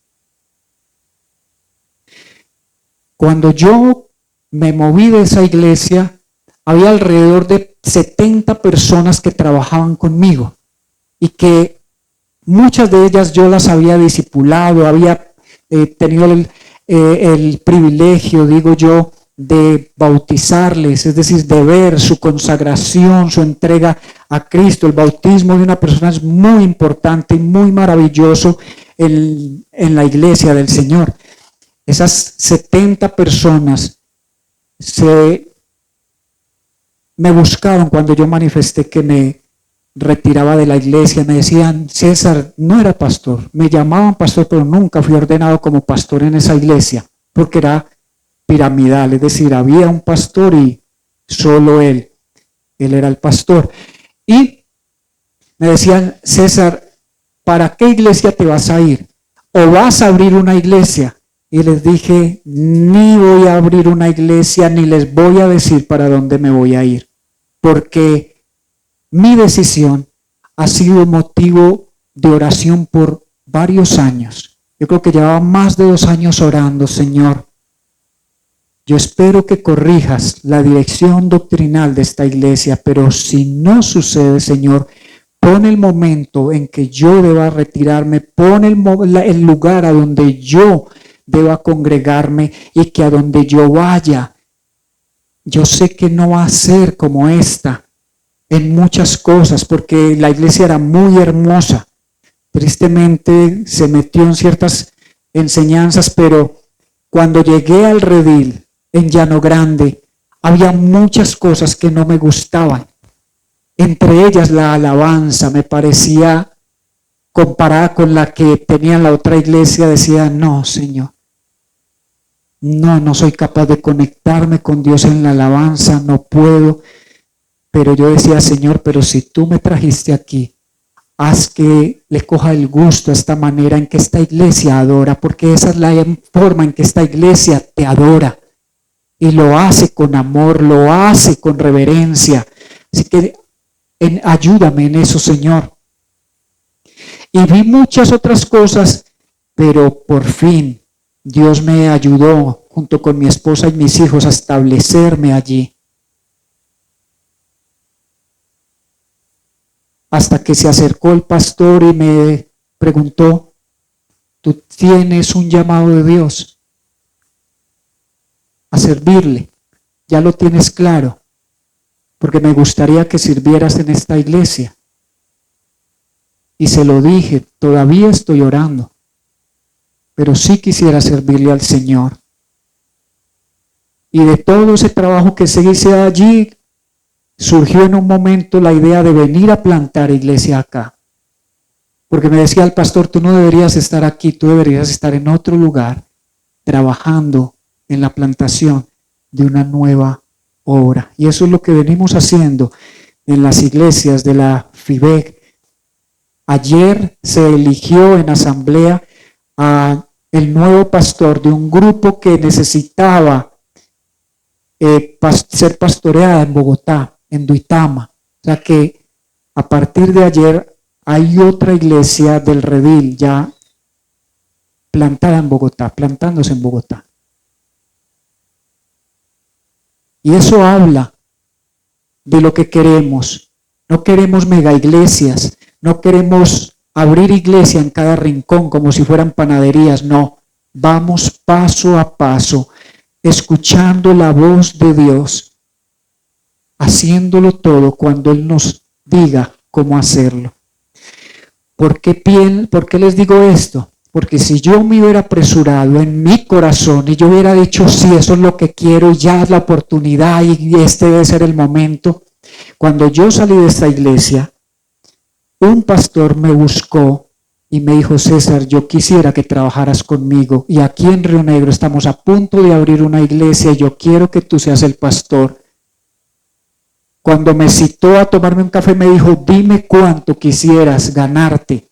Cuando yo me moví de esa iglesia, había alrededor de 70 personas que trabajaban conmigo y que muchas de ellas yo las había discipulado, había tenido el privilegio, digo yo, de bautizarles, es decir, de ver su consagración, su entrega a Cristo. El bautismo de una persona es muy importante y muy maravilloso en la iglesia del Señor. Esas 70 personas me buscaron cuando yo manifesté que me retiraba de la iglesia. Me decían, César, no era pastor. Me llamaban pastor, pero nunca fui ordenado como pastor en esa iglesia, porque era piramidal, es decir, había un pastor y solo él. él era el pastor. Y me decían, César, ¿para qué iglesia te vas a ir? ¿O vas a abrir una iglesia? Y les dije, ni voy a abrir una iglesia, ni les voy a decir para dónde me voy a ir. Porque mi decisión ha sido motivo de oración por varios años. Yo creo que llevaba más de 2 años orando, Señor. Yo espero que corrijas la dirección doctrinal de esta iglesia, pero si no sucede, Señor, pon el momento en que yo deba retirarme, pon el lugar a donde yo deba congregarme y que a donde yo vaya, yo sé que no va a ser como esta en muchas cosas, porque la iglesia era muy hermosa. Tristemente se metió en ciertas enseñanzas, pero cuando llegué al redil en Llano Grande, había muchas cosas que no me gustaban. Entre ellas la alabanza me parecía, comparada con la que tenía en la otra iglesia, decía, no, Señor, no soy capaz de conectarme con Dios en la alabanza, no puedo. Pero yo decía, Señor, pero si tú me trajiste aquí, haz que le coja el gusto a esta manera en que esta iglesia adora, porque esa es la forma en que esta iglesia te adora. Y lo hace con amor, lo hace con reverencia. Así que ayúdame en eso, Señor. Y vi muchas otras cosas, pero por fin Dios me ayudó, junto con mi esposa y mis hijos, a establecerme allí. Hasta que se acercó el pastor y me preguntó, ¿tú tienes un llamado de Dios a servirle? ¿Ya lo tienes claro? Porque me gustaría que sirvieras en esta iglesia. Y se lo dije, todavía estoy orando, pero sí quisiera servirle al Señor. Y de todo ese trabajo que se hizo allí, surgió en un momento la idea de venir a plantar iglesia acá. Porque me decía el pastor, tú no deberías estar aquí, tú deberías estar en otro lugar, trabajando en la plantación de una nueva obra. Y eso es lo que venimos haciendo en las iglesias de la FIBEC. Ayer se eligió en asamblea a el nuevo pastor de un grupo que necesitaba ser pastoreada en Bogotá, en Duitama. O sea que a partir de ayer hay otra iglesia del redil ya plantada en Bogotá, plantándose en Bogotá. Y eso habla de lo que queremos. No queremos mega iglesias, no queremos abrir iglesia en cada rincón como si fueran panaderías, no. Vamos paso a paso, escuchando la voz de Dios, haciéndolo todo cuando Él nos diga cómo hacerlo. ¿Por qué les digo esto? Porque si yo me hubiera apresurado en mi corazón y yo hubiera dicho, sí, eso es lo que quiero, ya es la oportunidad y este debe ser el momento. Cuando yo salí de esta iglesia, un pastor me buscó y me dijo, César, yo quisiera que trabajaras conmigo. Y aquí en Río Negro estamos a punto de abrir una iglesia y yo quiero que tú seas el pastor. Cuando me citó a tomarme un café me dijo, dime cuánto quisieras ganarte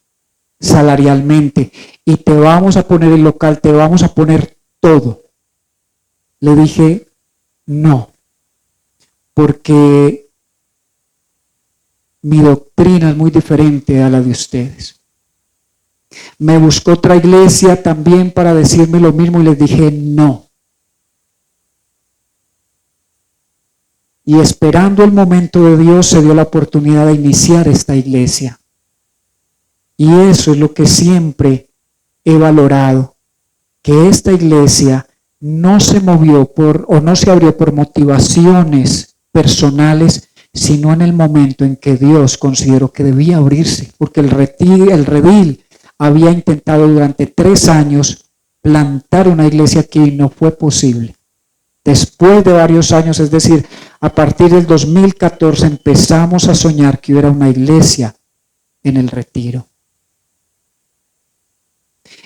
salarialmente y te vamos a poner el local, te vamos a poner todo. Le dije, no, porque mi doctrina es muy diferente a la de ustedes. Me buscó otra iglesia también para decirme lo mismo y les dije no. Y esperando el momento de Dios se dio la oportunidad de iniciar esta iglesia. Y eso es lo que siempre he valorado, que esta iglesia no se movió no se abrió por motivaciones personales, sino en el momento en que Dios consideró que debía abrirse, porque el redil había intentado durante 3 años plantar una iglesia aquí y no fue posible. Después de varios años, es decir, a partir del 2014 empezamos a soñar que hubiera una iglesia en el Retiro.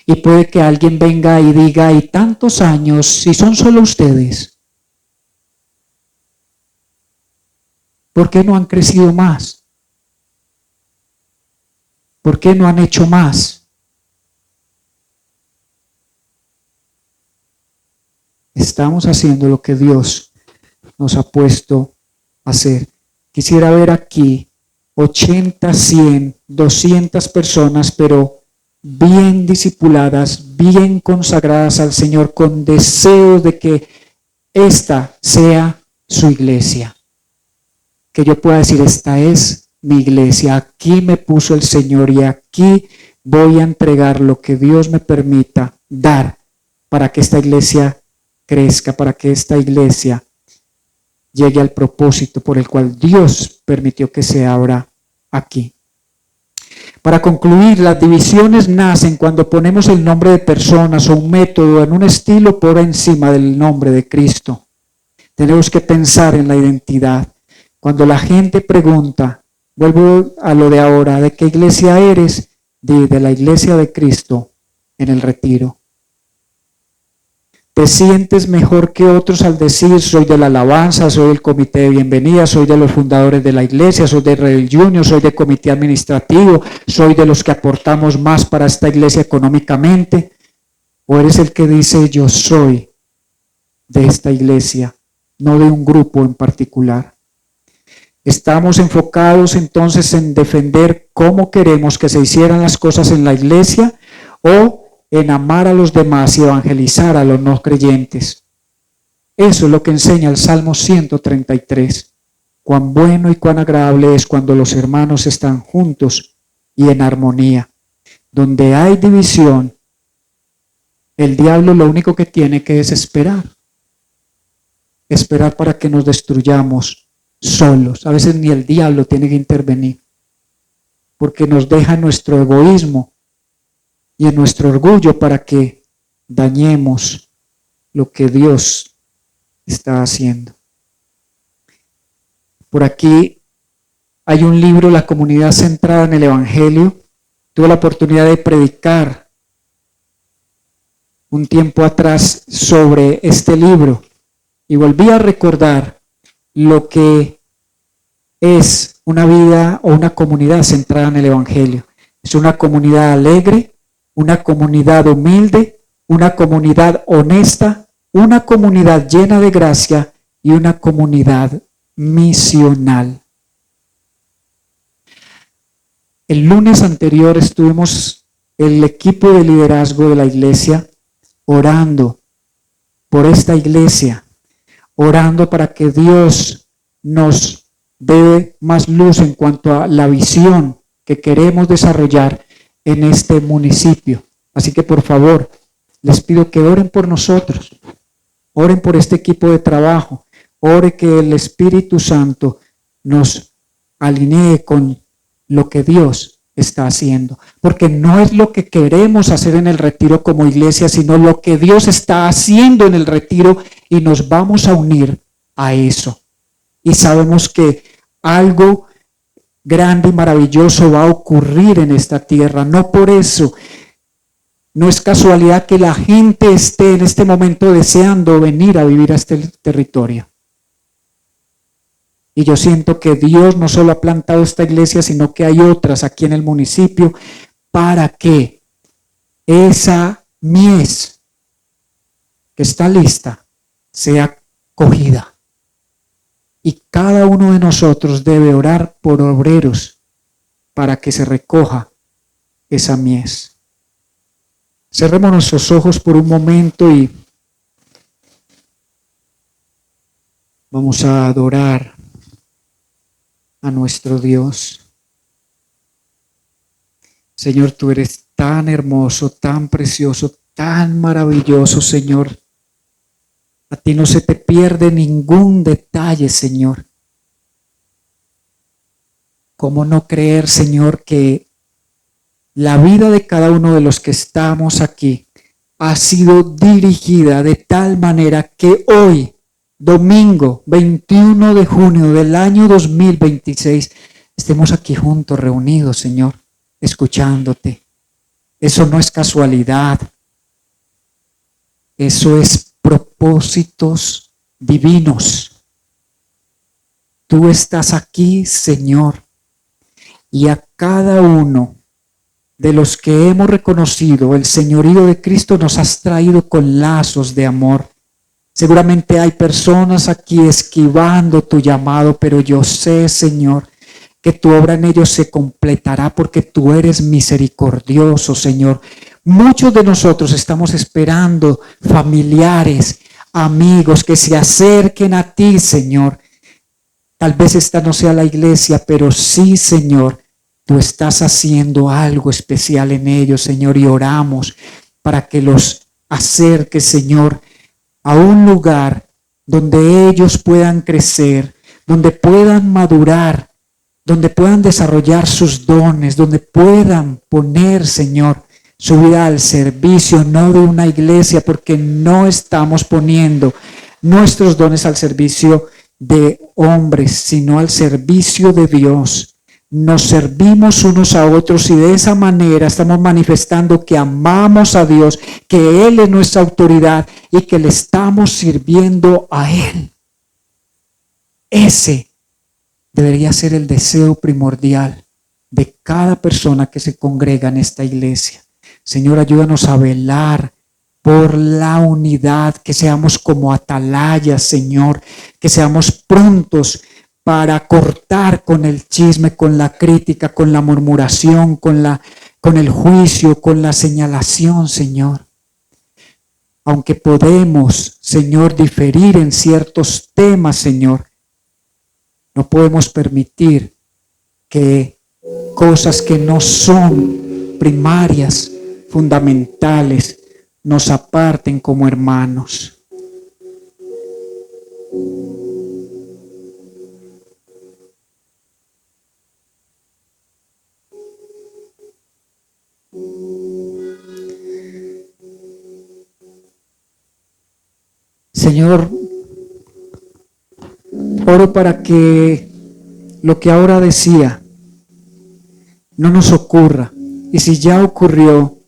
Y puede que alguien venga y diga, y tantos años, si son solo ustedes. ¿Por qué no han crecido más? ¿Por qué no han hecho más? Estamos haciendo lo que Dios nos ha puesto a hacer. Quisiera ver aquí 80, 100, 200 personas, pero bien discipuladas, bien consagradas al Señor, con deseos de que esta sea su iglesia. Que yo pueda decir, esta es mi iglesia, aquí me puso el Señor y aquí voy a entregar lo que Dios me permita dar para que esta iglesia crezca, para que esta iglesia llegue al propósito por el cual Dios permitió que se abra aquí. Para concluir, las divisiones nacen cuando ponemos el nombre de personas o un método en un estilo por encima del nombre de Cristo. Tenemos que pensar en la identidad. Cuando la gente pregunta, vuelvo a lo de ahora, ¿de qué iglesia eres? De la iglesia de Cristo en el retiro. ¿Te sientes mejor que otros al decir soy de la alabanza, soy del comité de bienvenida, soy de los fundadores de la iglesia, soy de Rebel Junior, soy de comité administrativo, soy de los que aportamos más para esta iglesia económicamente? ¿O eres el que dice yo soy de esta iglesia, no de un grupo en particular? Estamos enfocados entonces en defender cómo queremos que se hicieran las cosas en la iglesia o en amar a los demás y evangelizar a los no creyentes. Eso es lo que enseña el Salmo 133. Cuán bueno y cuán agradable es cuando los hermanos están juntos y en armonía. Donde hay división, el diablo lo único que tiene que es esperar. Esperar para que nos destruyamos solos. A veces ni el diablo tiene que intervenir, porque nos deja nuestro egoísmo y en nuestro orgullo para que dañemos lo que Dios está haciendo. Por aquí hay un libro, La comunidad centrada en el Evangelio. Tuve la oportunidad de predicar un tiempo atrás sobre este libro y volví a recordar lo que es una vida o una comunidad centrada en el Evangelio. Es una comunidad alegre, una comunidad humilde, una comunidad honesta, una comunidad llena de gracia y una comunidad misional. El lunes anterior estuvimos el equipo de liderazgo de la iglesia orando por esta iglesia, orando para que Dios nos dé más luz en cuanto a la visión que queremos desarrollar en este municipio. Así que por favor, les pido que oren por nosotros, oren por este equipo de trabajo, ore que el Espíritu Santo nos alinee con lo que Dios está haciendo, porque no es lo que queremos hacer en el retiro como iglesia, sino lo que Dios está haciendo en el retiro y nos vamos a unir a eso. Y sabemos que algo grande y maravilloso va a ocurrir en esta tierra. No por eso, no es casualidad que la gente esté en este momento deseando venir a vivir a este territorio. Y yo siento que Dios no solo ha plantado esta iglesia, sino que hay otras aquí en el municipio para que esa mies que está lista sea cogida. Y cada uno de nosotros debe orar por obreros para que se recoja esa mies. Cerremos nuestros ojos por un momento y vamos a adorar a nuestro Dios. Señor, tú eres tan hermoso, tan precioso, tan maravilloso, Señor. A ti no se te pierde ningún detalle, Señor. ¿Cómo no creer, Señor, que la vida de cada uno de los que estamos aquí ha sido dirigida de tal manera que hoy, domingo 21 de junio del año 2026, estemos aquí juntos, reunidos, Señor, escuchándote? Eso no es casualidad. Eso es propósitos divinos. tú estás aquí, Señor, y a cada uno de los que hemos reconocido el señorío de Cristo nos has traído con lazos de amor. Seguramente hay personas aquí esquivando tu llamado, pero yo sé, Señor, que tu obra en ellos se completará porque tú eres misericordioso, Señor. Muchos de nosotros estamos esperando familiares, amigos que se acerquen a ti, Señor. Tal vez esta no sea la iglesia, pero sí, Señor, tú estás haciendo algo especial en ellos, Señor, y oramos para que los acerques, Señor, a un lugar donde ellos puedan crecer, donde puedan madurar, donde puedan desarrollar sus dones, donde puedan poner, Señor, su vida al servicio, no de una iglesia, porque no estamos poniendo nuestros dones al servicio de hombres, sino al servicio de Dios. Nos servimos unos a otros y de esa manera estamos manifestando que amamos a Dios, que Él es nuestra autoridad y que le estamos sirviendo a Él. Ese debería ser el deseo primordial de cada persona que se congrega en esta iglesia. Señor, ayúdanos a velar por la unidad, que seamos como atalayas, Señor, que seamos prontos para cortar con el chisme, con la crítica, con la murmuración, con el juicio, con la señalación, Señor. Aunque podemos, Señor, diferir en ciertos temas, Señor, no podemos permitir que cosas que no son primarias, fundamentales, nos aparten como hermanos. Señor, oro para que lo que ahora decía no nos ocurra. Y si ya ocurrió,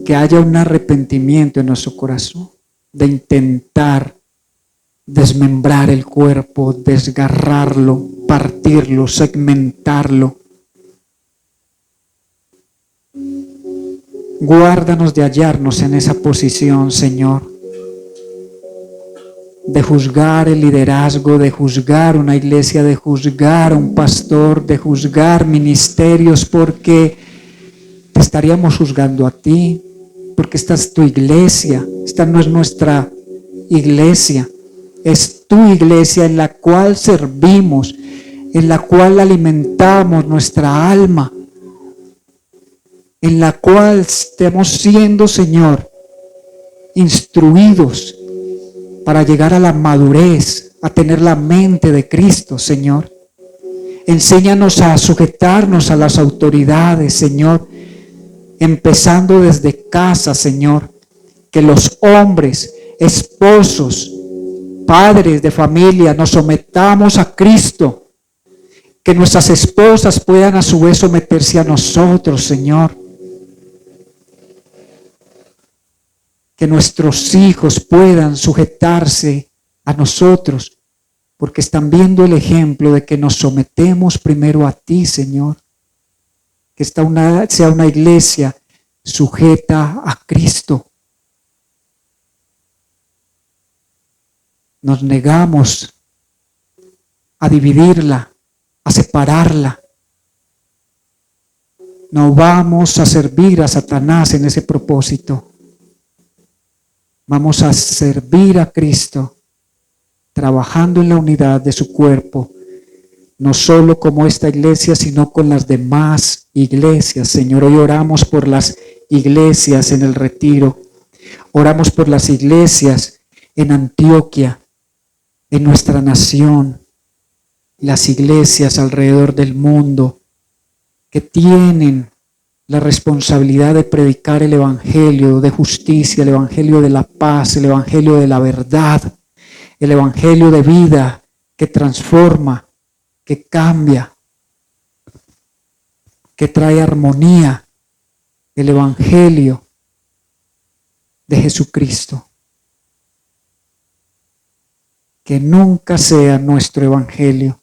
que haya un arrepentimiento en nuestro corazón de intentar desmembrar el cuerpo, desgarrarlo, partirlo, segmentarlo. Guárdanos de hallarnos en esa posición, Señor, de juzgar el liderazgo, de juzgar una iglesia, de juzgar a un pastor, de juzgar ministerios, porque te estaríamos juzgando a ti, porque esta es tu iglesia, esta no es nuestra iglesia, es tu iglesia en la cual servimos, en la cual alimentamos nuestra alma, en la cual estemos siendo, Señor, instruidos para llegar a la madurez, a tener la mente de Cristo, Señor. Enséñanos a sujetarnos a las autoridades, Señor, empezando desde casa, Señor, que los hombres, esposos, padres de familia, nos sometamos a Cristo, que nuestras esposas puedan a su vez someterse a nosotros, Señor, que nuestros hijos puedan sujetarse a nosotros, porque están viendo el ejemplo de que nos sometemos primero a ti, Señor. Que sea una iglesia sujeta a Cristo. Nos negamos a dividirla, a separarla. No vamos a servir a Satanás en ese propósito. Vamos a servir a Cristo, trabajando en la unidad de su cuerpo, no solo como esta iglesia, sino con las demás iglesias. Señor, hoy oramos por las iglesias en el Retiro, oramos por las iglesias en Antioquia, en nuestra nación, las iglesias alrededor del mundo que tienen la responsabilidad de predicar el evangelio de justicia, el evangelio de la paz, el evangelio de la verdad, el evangelio de vida que transforma, que cambia, que trae armonía, el evangelio de Jesucristo. Que nunca sea nuestro evangelio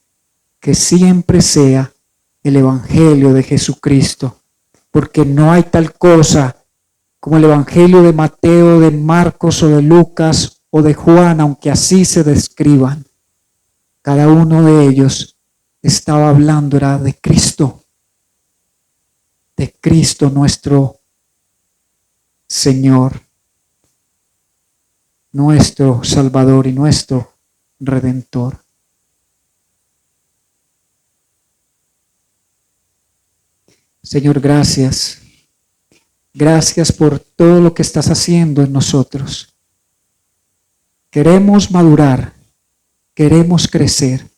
que siempre sea el Evangelio de Jesucristo, porque no hay tal cosa como el Evangelio de Mateo, de Marcos o de Lucas o de Juan, aunque así se describan. Cada uno de ellos estaba hablando, era de Cristo nuestro Señor, nuestro Salvador y nuestro Redentor. Señor, gracias. Gracias por todo lo que estás haciendo en nosotros. Queremos madurar, queremos crecer,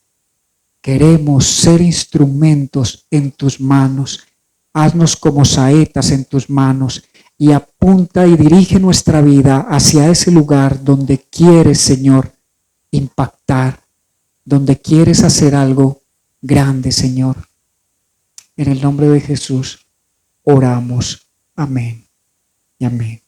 queremos ser instrumentos en tus manos. Haznos como saetas en tus manos y apunta y dirige nuestra vida hacia ese lugar donde quieres, Señor, impactar, donde quieres hacer algo grande, Señor. En el nombre de Jesús oramos. Amén y amén.